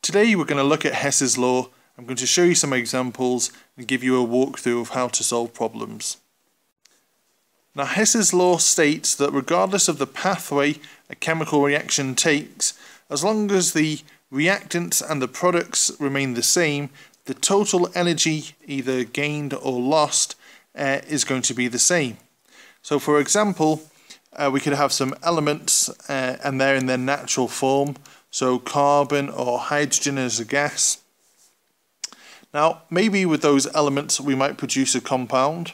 Today we're going to look at Hess's law. I'm going to show you some examples and give you a walkthrough of how to solve problems. Now, Hess's law states that regardless of the pathway a chemical reaction takes, as long as the reactants and the products remain the same, the total energy either gained or lost is going to be the same. So for example, we could have some elements and they're in their natural form, so carbon or hydrogen as a gas. Now maybe with those elements we might produce a compound,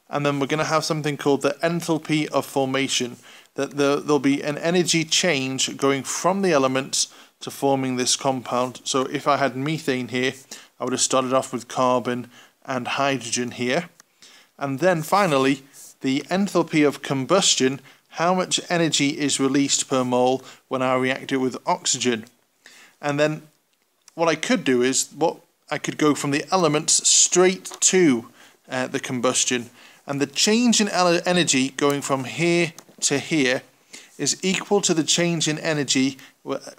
and then we're going to have something called the enthalpy of formation, that there'll be an energy change going from the elements to forming this compound. So if I had methane here, I would have started off with carbon and hydrogen here. And then finally, the enthalpy of combustion, how much energy is released per mole when I react it with oxygen. And then what I could do is, I could go from the elements straight to the combustion. And the change in energy going from here to here is equal to the change in energy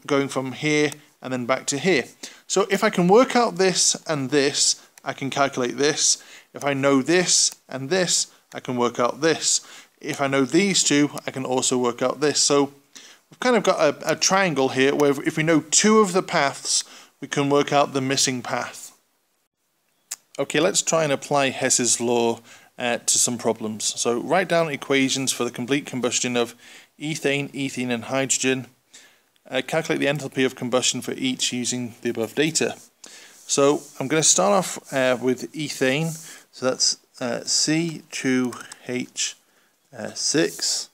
going from here and then back to here. So if I can work out this and this, I can calculate this. If I know this and this, I can work out this. If I know these two, I can also work out this. So we've kind of got a triangle here where if we know two of the paths, we can work out the missing path. Okay, let's try and apply Hess's law to some problems. So write down equations for the complete combustion of ethane, ethene and hydrogen. Calculate the enthalpy of combustion for each using the above data. So I'm going to start off with ethane. So that's C2H6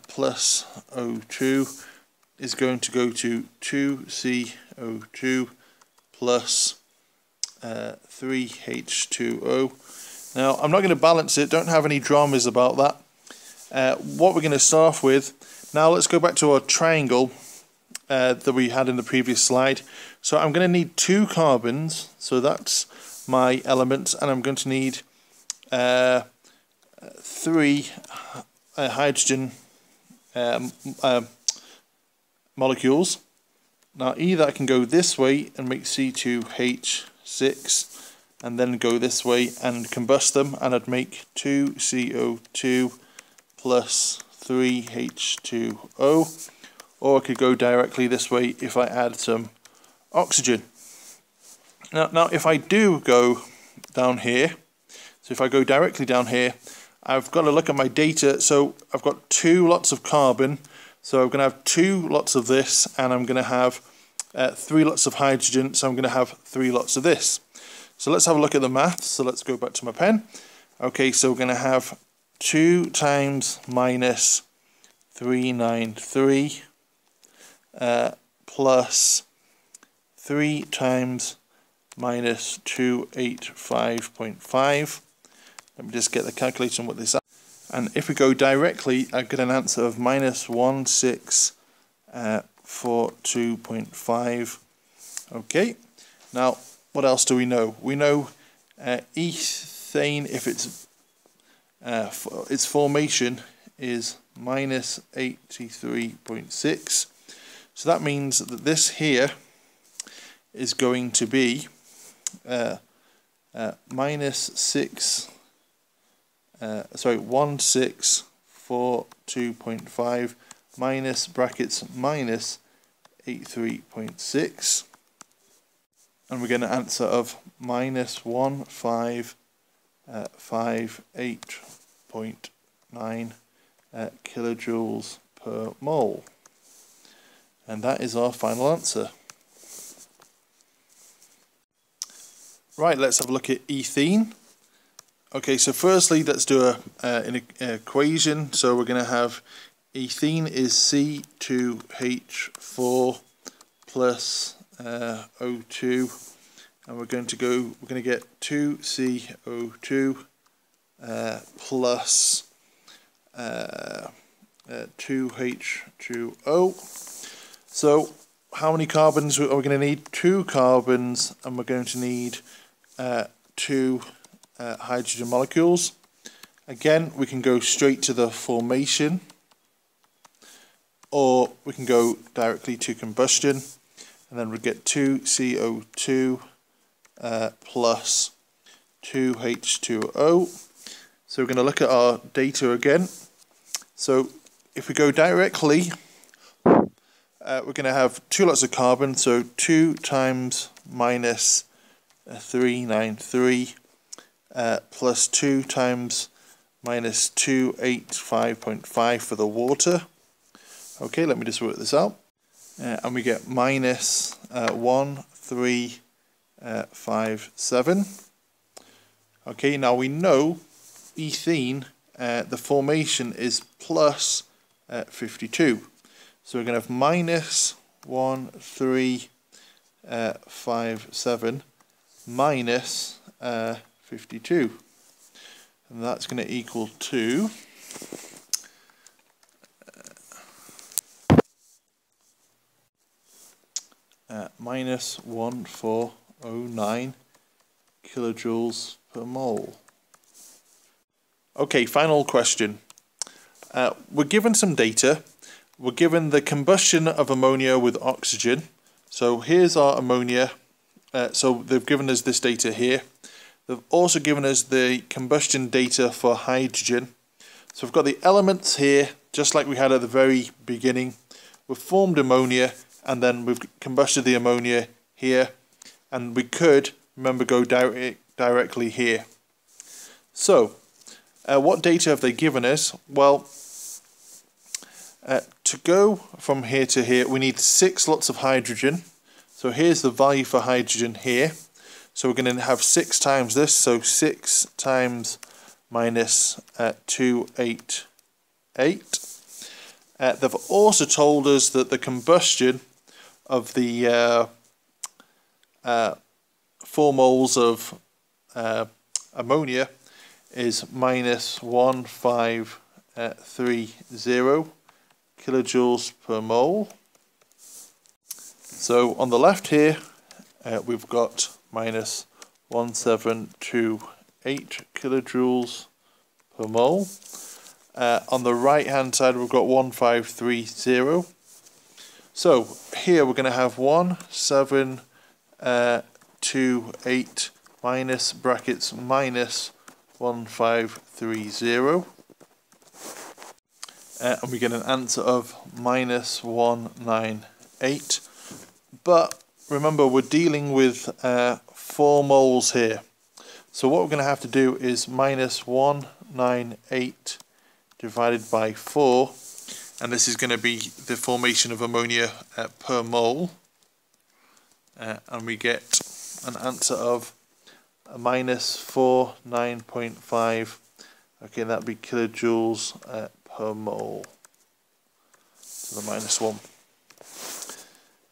plus O2 is going to go to 2CO2 plus 3H2O. Now I'm not going to balance it, don't have any dramas about that. What we're going to start off with, now let's go back to our triangle that we had in the previous slide. So I'm going to need 2 carbons, so that's my elements, and I'm going to need 3 hydrogen molecules. Now either I can go this way and make C2H6 and then go this way and combust them, and I'd make 2CO2 plus 3H2O, or I could go directly this way if I add some oxygen. Now if I do go down here, so if I go directly down here, I've got to look at my data. So I've got 2 lots of carbon, so I'm going to have 2 lots of this, and I'm going to have 3 lots of hydrogen, so I'm going to have 3 lots of this. So let's have a look at the maths. So let's go back to my pen. Okay, so we're going to have 2 times minus 393 plus 3 times minus 285.5. Let me just get the calculation on what this is. And if we go directly, I get an answer of minus 1642.5. Okay, now what else do we know? We know ethane, if its formation is minus 83.6. So that means that this here is going to be minus 1642.5 minus brackets minus 83.6, and we get an answer of minus 1558.9 kilojoules per mole, and that is our final answer. Right, let's have a look at ethene. Okay, so firstly let's do an equation. So we're going to have ethene is C2H4 plus O2, and we're going to get 2CO2 plus 2H2O. So how many carbons are we going to need? 2 carbons, and we're going to need 2 hydrogen molecules. Again, we can go straight to the formation, or we can go directly to combustion. and then we get 2CO2 plus 2H2O. So we're going to look at our data again. So if we go directly, we're going to have 2 lots of carbon, so 2 times minus 393 plus 2 times minus 285.5 for the water. Okay, let me just work this out. And we get minus 1357. Okay, now we know ethene, the formation is plus 52. So we're going to have minus 1357 minus 52. And that's going to equal to minus 1409 kilojoules per mole. Okay, final question. We're given some data. We're given the combustion of ammonia with oxygen. So here's our ammonia. So they've given us this data here. They've also given us the combustion data for hydrogen. So we've got the elements here, just like we had at the very beginning. We've formed ammonia, and then we've combusted the ammonia here. And we could, remember, go directly here. So, what data have they given us? Well, to go from here to here, we need 6 lots of hydrogen. So here's the value for hydrogen here. So we're going to have 6 times this, so 6 times minus 288. They've also told us that the combustion of the 4 moles of ammonia is minus 1530 kilojoules per mole. So on the left here, we've got minus 1728 kilojoules per mole. On the right hand side, we've got 1530. So here we're going to have 1728 minus brackets minus 1530. And we get an answer of minus 198. But remember, we're dealing with 4 moles here. So what we're going to have to do is minus 198 divided by 4. And this is going to be the formation of ammonia per mole. And we get an answer of minus 49.5. Okay, that'd be kilojoules per mole. So the minus 1.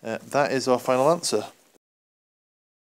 That is our final answer.